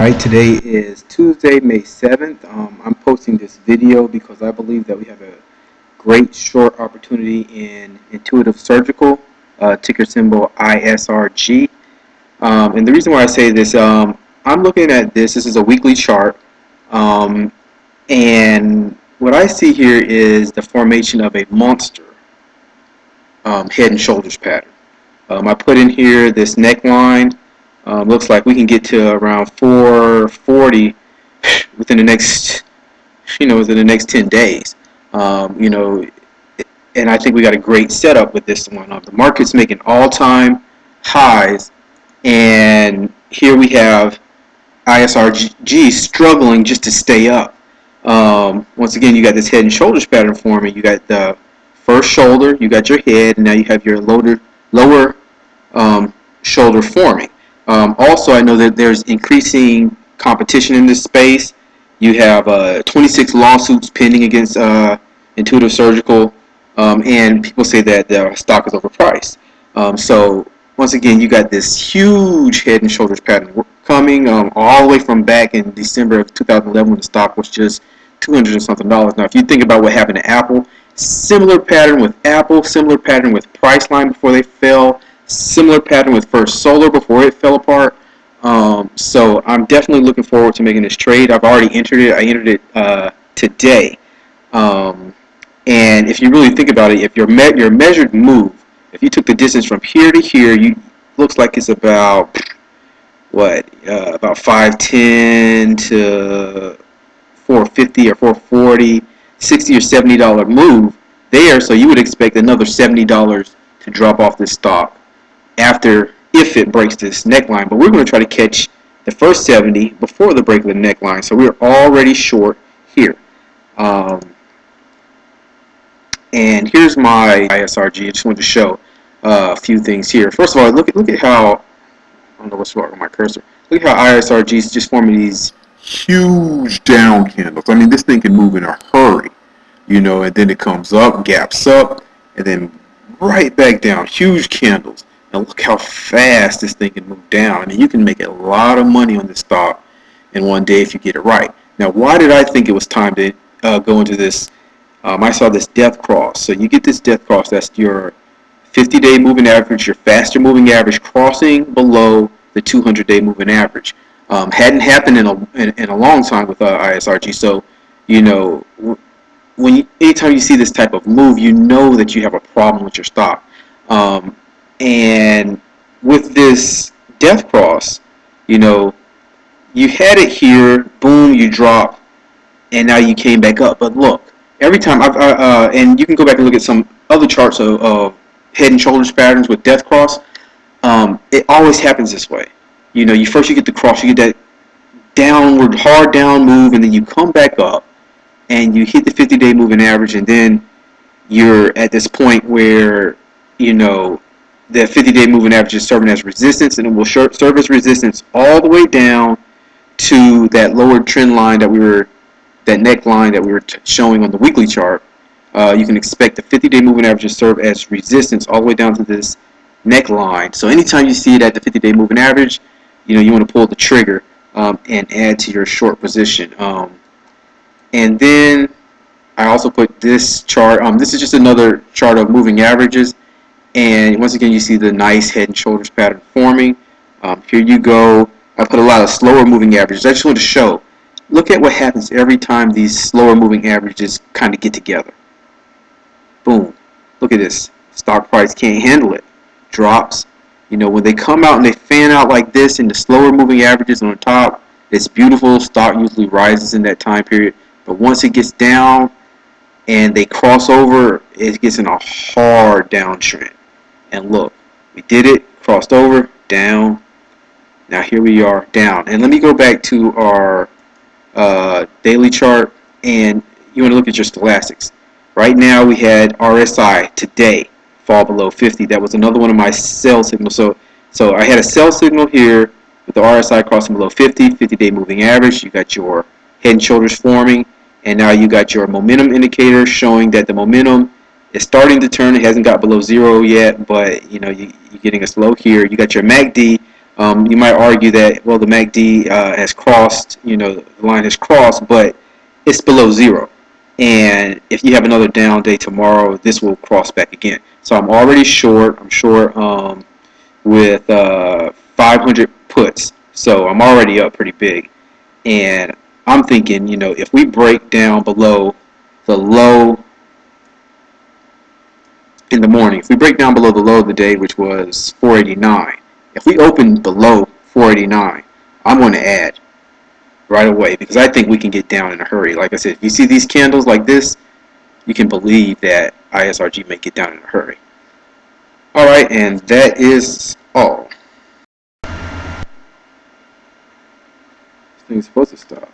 Alright, today is Tuesday, May 7th. I'm posting this video because I believe that we have a great short opportunity in Intuitive Surgical, ticker symbol ISRG. And the reason why I say this, I'm looking at this is a weekly chart, and what I see here is the formation of a monster head and shoulders pattern. I put in here this neckline. Looks like we can get to around 440 within the next, within the next 10 days. And I think we got a great setup with this one. The market's making all-time highs, and here we have ISRG struggling just to stay up. Once again, you got this head and shoulders pattern forming. You got the first shoulder, you got your head, and now you have your lower shoulder forming. Also, I know that there's increasing competition in this space. You have 26 lawsuits pending against Intuitive Surgical, and people say that the stock is overpriced. So once again, you got this huge head and shoulders pattern coming all the way from back in December of 2011 when the stock was just $200 and something. Now, if you think about what happened to Apple, similar pattern with Apple, similar pattern with Priceline before they fell, similar pattern with First Solar before it fell apart. So I'm definitely looking forward to making this trade. I've already entered it. I entered it today. And if you really think about it, if your measured move, if you took the distance from here to here, looks like it's about about 510 to 450 or 440, $60 or $70 move there. So you would expect another $70 to drop off this stock if it breaks this neckline. But we're going to try to catch the first 70 before the break of the neckline. So we're already short here. And here's my ISRG. I just wanted to show a few things here. First of all, look at how, I don't know what's wrong with my cursor. Look at how ISRG is just forming these huge down candles. I mean, this thing can move in a hurry, and then it comes up, gaps up, and then right back down. Huge candles. Now look how fast this thing can move down. I mean, you can make a lot of money on this stock in one day if you get it right. Now, why did I think it was time to go into this? I saw this death cross. So you get this death cross. That's your 50-day moving average, your faster moving average crossing below the 200-day moving average. Hadn't happened in a long time with ISRG. So, anytime you see this type of move, you know that you have a problem with your stock. And with this death cross, you had it here, boom, you drop, and now you came back up. But look, every time and you can go back and look at some other charts of head and shoulders patterns with death cross. It always happens this way. You get the cross, you get that downward, hard down move, and then you come back up, and you hit the 50-day moving average, and then you're at this point where, the 50-day moving average is serving as resistance, and it will serve as resistance all the way down to that lower trend line that neckline that we were showing on the weekly chart. You can expect the 50-day moving average to serve as resistance all the way down to this neckline. So anytime you see it at the 50-day moving average, you want to pull the trigger and add to your short position. And then I also put this chart. This is just another chart of moving averages. And once again, you see the nice head and shoulders pattern forming. Here you go. I put a lot of slower moving averages. I just want to show. Look at what happens every time these slower moving averages kind of get together. Boom. Look at this. Stock price can't handle it. Drops. When they come out and they fan out like this in the slower moving averages on the top, it's beautiful. Stock usually rises in that time period. But once it gets down and they cross over, it gets in a hard downtrend. And look, we did it, crossed over, down. Now here we are, down. And let me go back to our daily chart, and you want to look at your stochastics. Right now we had RSI today fall below 50. That was another one of my sell signals. So I had a sell signal here with the RSI crossing below 50, 50-day moving average. You got your head and shoulders forming, and now you got your momentum indicator showing that the momentum is starting to turn. It hasn't got below zero yet, but you're getting a slow here. You got your MACD You might argue that, well, the MACD has crossed, the line has crossed, but it's below zero. And if you have another down day tomorrow, this will cross back again. So I'm already short. I'm short with 500 puts. So I'm already up pretty big. And I'm thinking, if we break down below the low in the morning, if we break down below the low of the day, which was 489, if we open below 489, I'm going to add right away because I think we can get down in a hurry. Like I said, if you see these candles like this, you can believe that ISRG may get down in a hurry. All right, and that is all. This thing's supposed to stop.